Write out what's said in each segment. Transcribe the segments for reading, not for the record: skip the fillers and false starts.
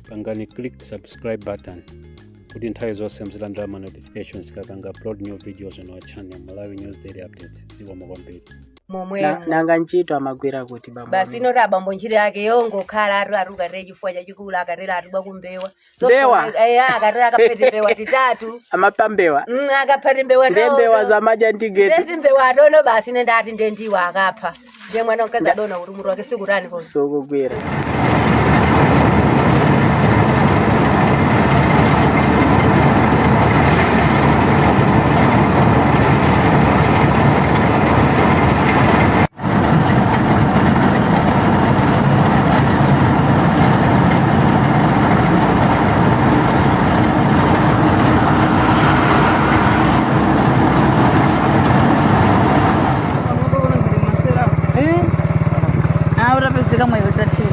pangani click subscribe button kuti nthawi zonse mzilandira ma notifications kapanga upload new videos on our channel Malawi News Daily Updates zikomo kwambiri. Nanga ntchito amagwira kuti baba basi ino rabambo ntchito yake yongo khala aruka chifukwa chachikulu akarera atubwa kumbewa akarera akapete mbewa titatu amapambewa akapete mbewa za maja ndigeti mbewa adono basi nendati ndendiwa akapha ndiye mwana ukaza dona urumuru wake sikurani ko sokugwira. Ahora pensé como yo tati.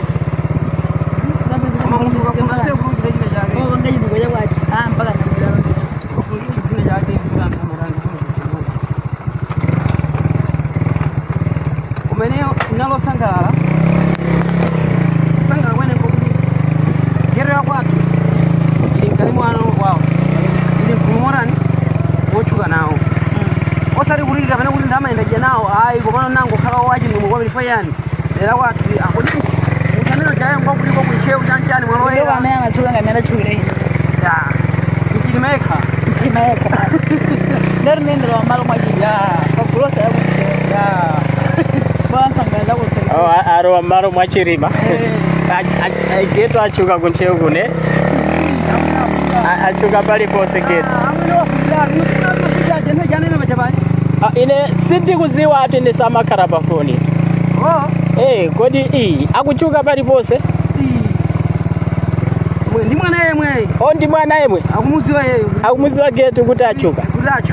Mpaka umeneo nalo sangala wene ngokuti gerera kwatu ili nkali mwana wao ili kumorani wochuka nawo osari kulira bana kuti ndamaenda je nawo ayi komano nango khala waji ndimo kwa bilifayani era kwatu akudi utaneno jaye ngokuti ko kucheu chanchani mwalo wewe amenya ngachuka ngamenda chukire ya ikimeka ndero nende lo malo maji ya kokulosa ya bantangala kusema aro amaro mwachirima geto achuka kuncheu kune achuka pali pose geto ine sindi kuziwa ati ndi samakhala pafoni kodi akuchuka pali pose ndi mwana yemwe ndi mwana yemwe akumuziwa geto kuti achuka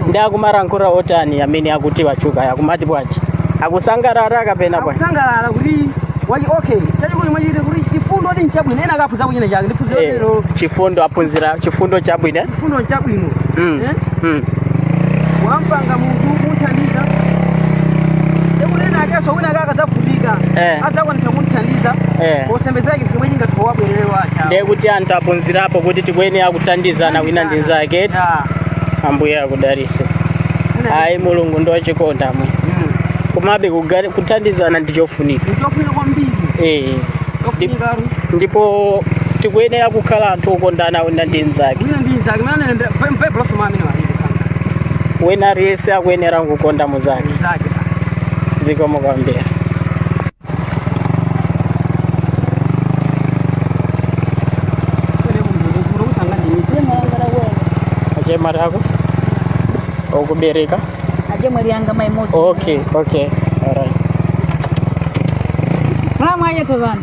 ndi akumarankhula otani amene akuti wachuka akumati bwanji akusangalala kapena bwanji akusangalala kuti waji okay chachikuli mwachite kuti chifundo ndi nchabwino ena akaphuza kuchina chake ndiphunzira lero chifundo aphunzira chifundo chabwino chifundo chabwino wampanga munthu muthandiza ekulena akeso wina akakazafundika adzakwanisa kumuthandiza posembeza chinthu chomwe chingathiwa wabwerere wacha ndiye kuti anthu aphunzirapo kuti tikweni akuthandizana wina ndi nzake ambuye akudalitse ayi mulungu ndo chikonda mwe komabe kuthandizana ndichofunika kwambiri ndipo tikuyenera kukhala anthu okondana wina ndi nzake wina aliyense akuyenera kukonda muzake zikomo kwambiri. Ajema rako okubereka ajema lianga mai moto okay alright mama yetu bana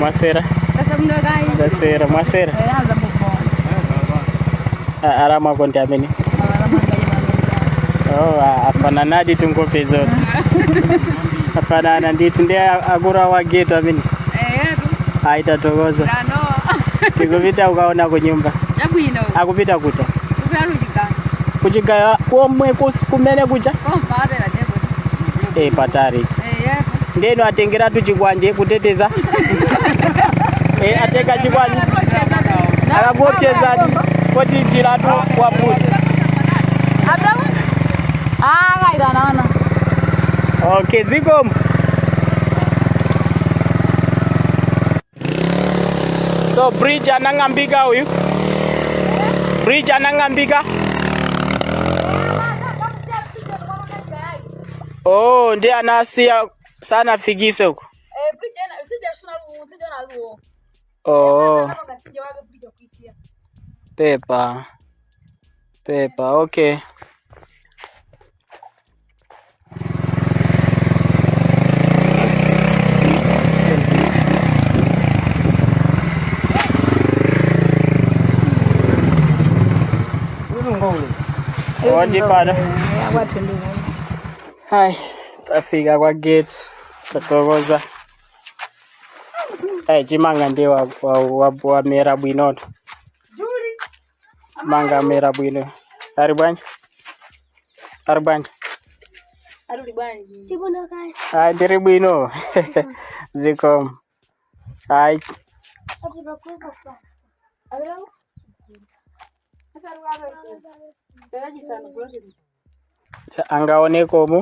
Masera kasamundo gai Masera yaza mukona alama konti ameni afanana ditu ngope zote afanana nditu ndiye agura wa geto ameni aitatogoza tikupita ukaona kunyumba yabwino akupita kuta kufarujika kuchigaya komwe kumene kucha patari ndeno atengera tuchikwanje kuteteza ateka chikwanje akagopyezani koti njiratu waputa kairanana okay zikomo. So bridge anang'ambika huyu ndiye anasia sana fikise huko pepa okay. Wadi pada hai tafika kwa gate tatogoza chimanga ndi wa mera bwinoto manga mera bwino ari bwanji Arudi banji. Ndiri bwino. Zikomo. Hai. Angaone komo.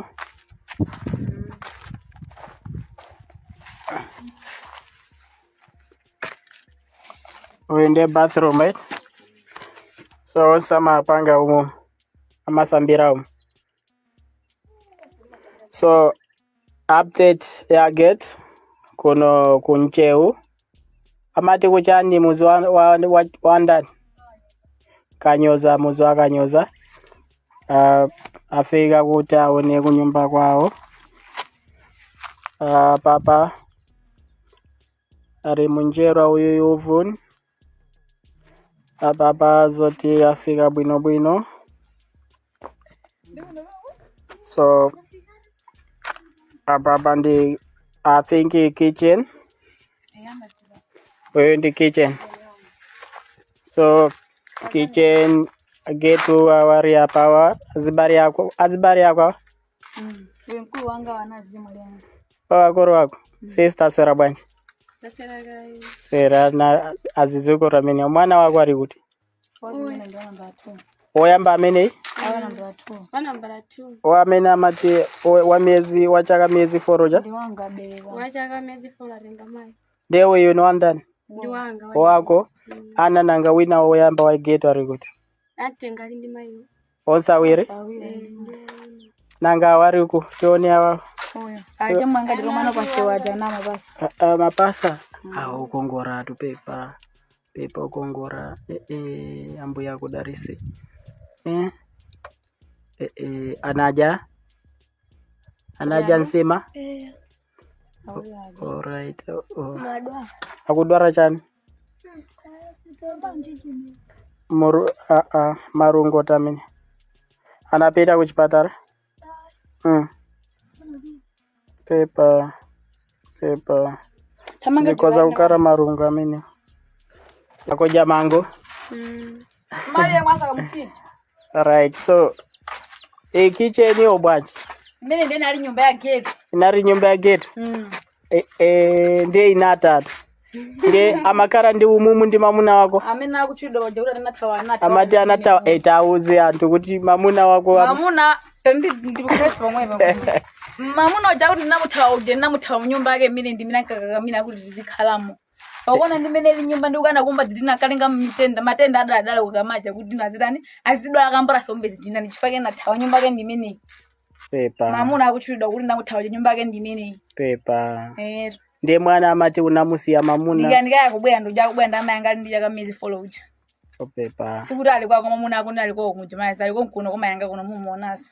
Uende bathroom, right? So sama panga umo ama sambira umo. So update ya gate kuno kuncheu amati kuchani muzi wa ndani kanyoza muzi wakanyoza afika kuti aone kunyumba kwao. Papa ari munjerwa uyu yuvuni papa zoti afika bwino bwino. So papa ndi I think kitchen. We're in the kitchen. So kitchen get to our power azibari yako Mkuu wanga wanazimu leo. Wakoro wako sister sera bwanji Tasera guys. sera na azizuko ramenya mwana wako ari kuti Wazimene ndo namba 2. oyamba amene Awa namba 2. Wa namba 2. wamene amati wa miezi wachaka miezi foroja Ndi wanga beba. Wachaka miezi 4 arenga mai. dewe you know ndani Ndi wanga wako ana nanga wina oyamba wa gate ari kuti atenga ndi mai. osawire nanga wari ku tione awa Oyo. Aje mwanga ndikomana kwa sewaja na mabasa. Mapasa au kongora tu pepa kongora ambuya kudarisi anaja nsima alright akudwara chani marungo tamini anapita kuchipatara pepa zikoza kukara marungo amini akoja mango Mali mwasa kamsini. right. So kitchen yo bwaji Mimi ndene ali nyumba ya gate. inari nyumba ya gate ndiye inatatu nge amakara ndi umumu ndi mamuna wako Amena kuchudo wajura na tawana. amati anata etauze antu kuti mamuna wako Mamuna ndikukresi pamwe. Mamuna wajura na mutawa nyumba yake mimi ndi mina kuti zikhalamo. Wakona ndimene nyumba ndikana kumba dzidina kalenga matenda adala ukamaja kuti nazitani azidwa akambara sombe zidina ndichipake na tawa nyumba yake ndimene. pepa Mamuna akuchudo kuti ndakutawa nyumba yake ndimene. pepa ndiye mwana amati unamusiya mamuna Ndikaya kubwera ndoja kubwera ndama yanga ndija kamezi follow. pepa Sikuti alikuwa kwa mamuna akuna alikuwa kumujuma alikuwa kuno koma yanga kuno mumuonaso.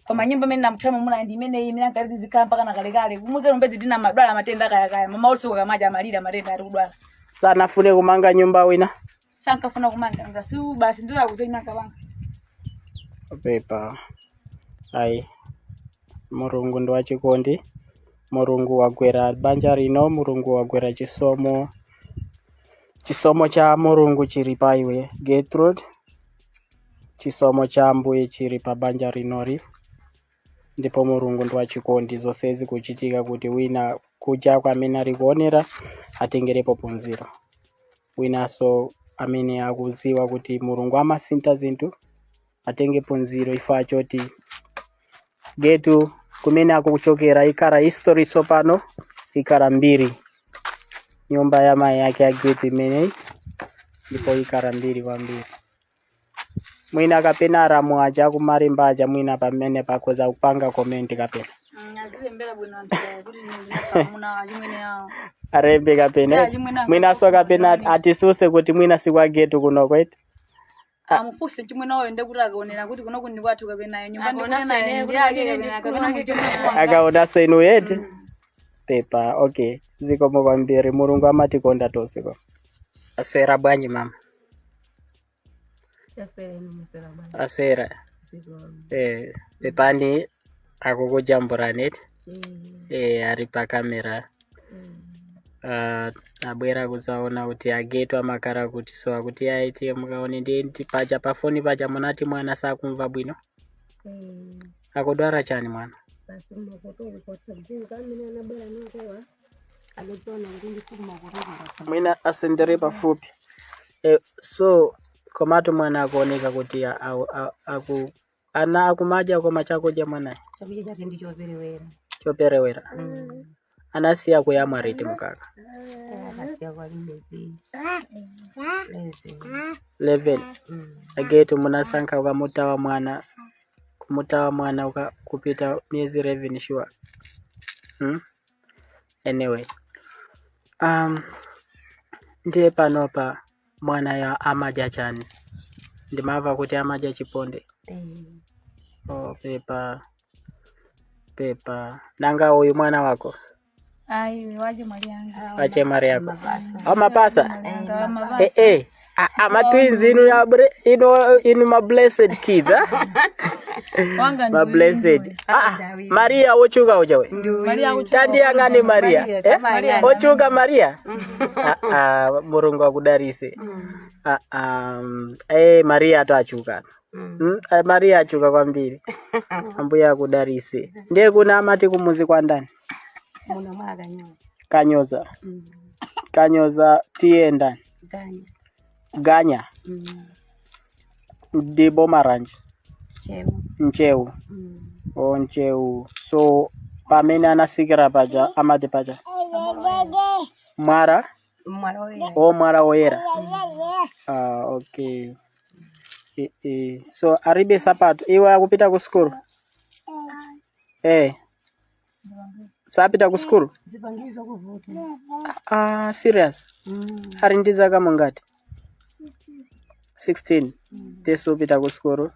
Koma nyumba mimi namutama mamuna ndimene yimi nakati zikamba kana kalekale kumuze lombezi dina madwala matenda kaya mama usuka kamaja malira matenda ari kudwala. sana fune kumanga nyumba wina Sanka funa kumanga ngasiu basi ndira kuzoina kabanga. pepa ai murungu ndo wachikondi murungu wagwera banja rino murungu wagwera chisomo cha murungu chiri paiwe Gertrude chisomo cha mbuye chiri pa banja rinori ndipo murungu ndo wachikondi zosezi kuchitika kuti wina kuja kwa amene ari kuonera atengerepo punziro winaso amene akuziwa kuti murungu amasinta zinthu atenge punziro ifa choti getu kumene akuchokera ikara history sopano ikara mbiri nyumba ya mai yake ya getu imene ndipo ikara mbiri kwambiri mwina kapena aramu aja kumarimba aja mwina pamene pakoza kupanga comment kapena Azile mbele bwino kuti ndinamuna jimwene yao. arembe kapena mwina so kapena atisuse kuti mwina si kwa getu kuno kwete Amufuse chimwene oyo ndekutaka onera kuti kuno kundi kwathu kapena nyumba ndikuona naye ndi yake kapena muchimwene. akaona senu yete pepa okay zikomo kwambiri murungu amatikonda tosiko asera bwanyi mama asera pepani akukujamburaneti ari pakamera abwera kuzaona kuti agetu amakara kuti so akuti aite mukaone ndi paja pafoni paja munati mwana sakumva bwino akudwara chani mwana mwina asendere pafupi. So komatu mwana akuoneka kuti ana akumaja kwa machako ja mwana chakuje chake ndicho perewera choperewera anasiya kuyamwa riti mukaka anasiya kwa level agetu munasanka ukamutawa mwana kupita miezi 11 sure. Anyway ndiye panopa mwana ya amaja chani ndimava kuti amaja chiponde. Oh, pepa nanga uyu mwana wako wache mari yako mapasa twins inu ma blessed kids ma blessed Maria ochuka ujawe tandi yangani Maria ochuka Maria Murungu akudarise Maria atachuka Maria achuka kwambiri ambuya akudarise ndiye kuna amati kumuzi kwa ndani muna kanyoza tienda ganya dibo maranji ncheu ncheu so pamene anasikira paja amati paja mwara oyera okay. So aribe sapato iwe akupita ku school sapita ku school zipangizo kuvuta serious ari ndizaka mungati 16 teso pita ku school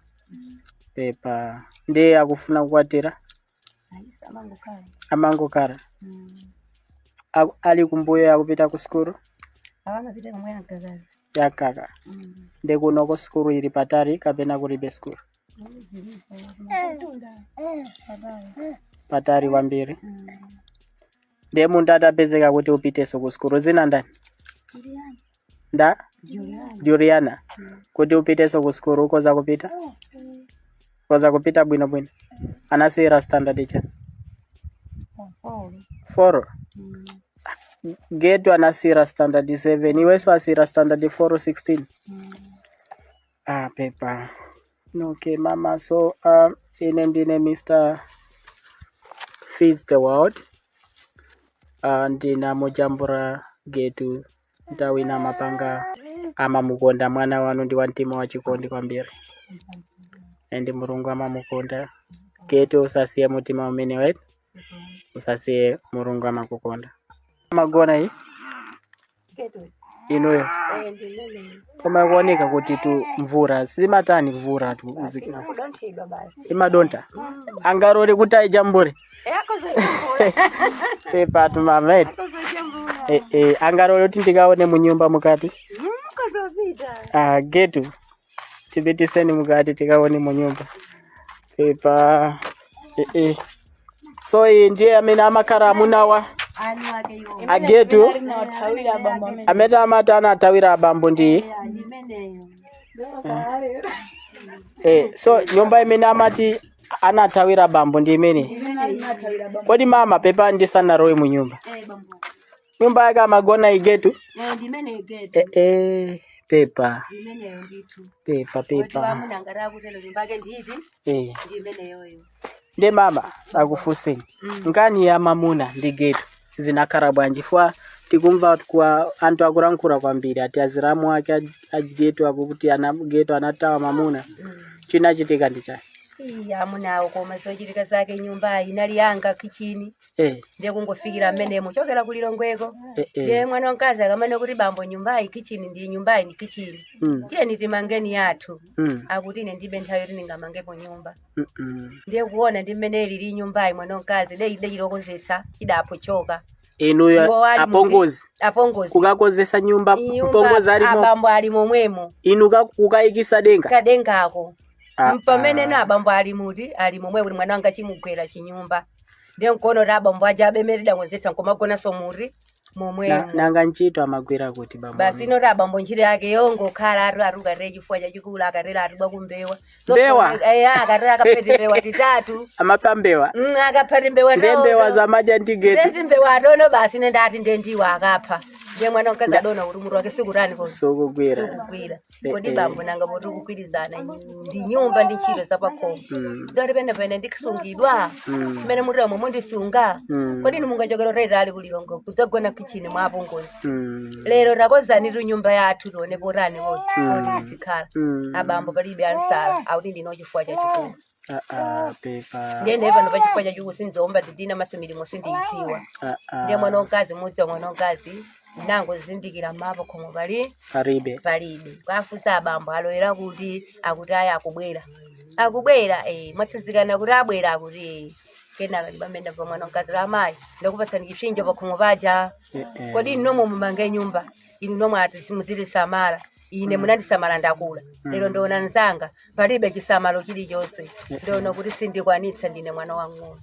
pepa ndiye akufuna kukwatira amangokara ali kumbuyo yakupita ku school pita kumwe yakakazi yakaka ndekunoko school iri patari kapena kuribe school patari wambiri ndiye muntu atapezeka kuti upiteso ku school zina ndani Juliana kuti upiteso ku school ukoza kupita bwino anasira standard cha 4 Getu anasira standard 7 iweso asira standard 4 16 pepa okay mama so ine ndine Mr. Feeds the World ndina mujambura Getu ntawina mapanga amamukonda mwana wanu ndi wantima wa chikondi kwambiri ndi Mulungu amamukonda Getu usasiye mutima umene wetu usasiye Mulungu amakukonda magona hii inuyo kama kuoneka kuti tu mvura simatani mvura tu uzikira imadonta angarore kuti aijambure pepa tu mama angarore kuti ndikaone munyumba mukati Getu tibitiseni mukati tikaone munyumba pepa so ndiye amene amakara amunawa Getu ameta amata anatawira abambo ndi so nyumba imene amati anatawira abambo ndi imene kodi mama pepa ndisana roe mu nyumba nyumba yake amagona Getu pepa ndi mama akufuseni ngani ya mamuna ndi Getu zinakara bwanji fwa tikumva kwa antu akurankura kwambiri ati aziramu ake Getu akuti Getu anatawa mamuna chinachitika ndicha amunawo koma zochitika zake nyumba inali yanga kichini ndiye kungofikira amenemo chokera kulilongweko ndiye mwana wankazi akamane kuti bambo nyumba kichini ndi nyumba ni kichini ndiye nitimangeni yathu akuti ine ndibe nthawi iri ningamangepo nyumba ndiye kuona ndi mmene ili nyumba mwana wankazi dei lokozetsa idapo choka inuyo apongozi kukakozesa nyumba mpongozi ali abambo ali momwemo inu kukaikisa kadengako mpamene na abambo ali muti ali momwemo mwana wanga chimugwera chinyumba ndiye nkono ra abambo aja abemerida ngonzetsa nkomagona somuri momwe nanga ntchito amagwira kuti bambo basi ino rabambo ntchito yake yongo khala aruka chifukwa chachikulu akarera atubwa kumbewa Mbewa? akarera akapete mbewa titatu amapambewa akapete mbewa ndembewa za majantigeti ndeti mbewa adono basi nendati ndendiwa akapha ndiye mwana wakazi adona kuti mutu wake sikurani ko sokugwira kodi bambo nanga poti kugwirizana ndi nyumba ndi ntchito zapakhomo ndoti pene ndikusungidwa mmene mutira momwe ndisunga kodi inu mungachokera taitali kulilongo kudzagona kichini mwapo ngozi lero takozani tu nyumba yathu tione potani woti zikhala abambo palibe ansala akuti ndino chifukwa chachikulu pepa ndiye pano pa chifukwa chachikulu sindiomba tidina masimilimo sindiyidziwa ndiye mwana wakazi mudza mwana wakazi nango zindikira mapo khomo palibe kwafusa abambo aloera kuti aya akubwera mwatsinzikana kuti abwera akuti kenaka ndibamenda pa mwana wakazi amayi ndakupatsani chipsinjo pakhomo paja kodi inu nomwe mumange nyumba inu nomwe ati simudziri samala ine munandisamala ndakula lero ndiona nzanga palibe chisamalo chilichonse ndiona kuti sindikwanitsa ndine mwana wang'ono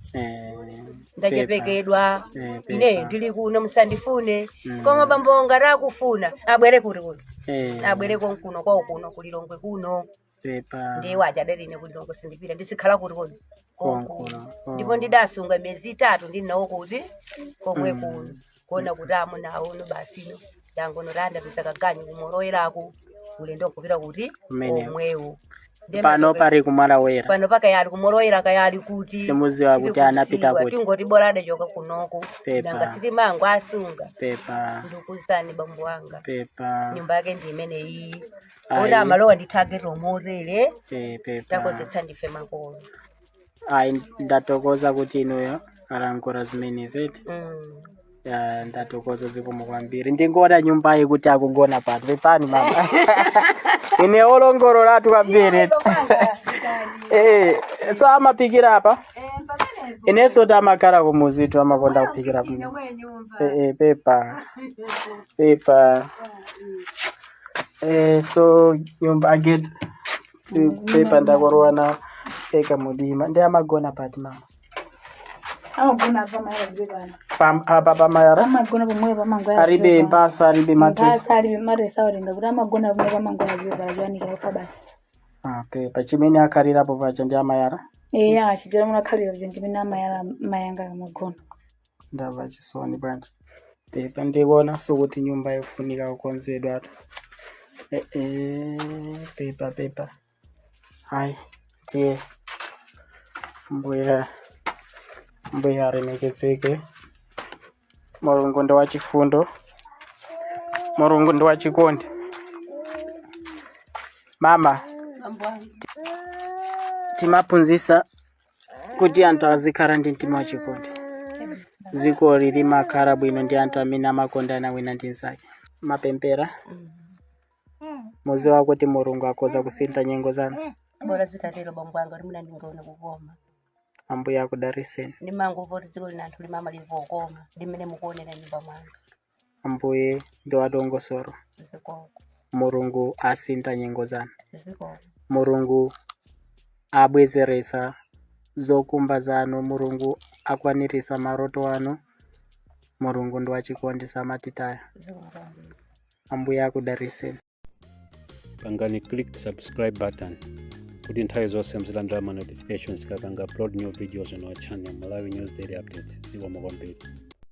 ndachepekedwa ine ndili kuno musandifune koma bambo ngati akufuna abwere kuti abwere konkuno kwa ukuno kulilongwe kuno ndiye wajadere ine kulilongwe sindipita ndisikhala kuti konkuno ndipo ndidasunga miyezi 3 ndinawo kuti komwe kuno kuona kuti amunawo basino dangono randa bisakaganyi kumoroerako ulendo kupita kuti omwewo pano pari kumaloera pano pakayali kumoroera kayali kuti simuziwa kuti anapita kuti tingoti borade joka kunoko nanga siti mangu asunga ndikuzani bambo wanga nyumba yake ndi imene iyi ora malowa ndithagero morere takozetsa ndife makolo ndatokoza kuti inuyo arangora zimene zeti ndatokoza zikomo kwambiri ndingoona nyumba yekuti akugona pano pepani mama ine olongoro latu kwambiri so amapikira apa ineso tamakara kumuzitu amakonda kupikira kuno pepa so nyumba aget pepa ndakorowana eka mudima ndi amagona pati mama amagona pamayara apa pamayara amagona pomwe pamangwa aribe mpasa aribe mattress aribe mattress awarenga kuti amagona pomwe pamangwa azviva zvanikira kwa basi pepa chimene akarirapo pacha ndi amayara achitira munakhalira kuti ndimene amayara mayanga amagona ndava chisoni bwanji pepa ndikuona sokuti nyumba yofunika kukonzedwa atu pepa hayi tiye mbuya aremekezeke Mulungu ndi wachifundo Mulungu ndi wachikondi mama timaphunzitsa kuti anthu azikhala ndi mtima wachikondi ziko lili makhala bwino ndi anthu amene amakondana wina ndi nzake mapempera muziwa kuti Mulungu akhoza kusintha nyengo zanu bora zitatero bambo wanga limuna ndingaona kukoma ambuya akudariseni ndimangu voti dziko lina anthu limama livokoma limene mukuonera nyumba mwanga ambuye ndi wadongosoro Mulungu asintha nyengo zanu Mulungu abwezeresa zokumba zanu Mulungu akwanirisa maroto anu Mulungu ndi wachikondi samatitaya ambuya akudariseni pangani click subscribe button kuti nthawi zonse muzilandira ma notifications kapanga upload new videos on our channel Malawi News Daily Updates zikomo kwambiri.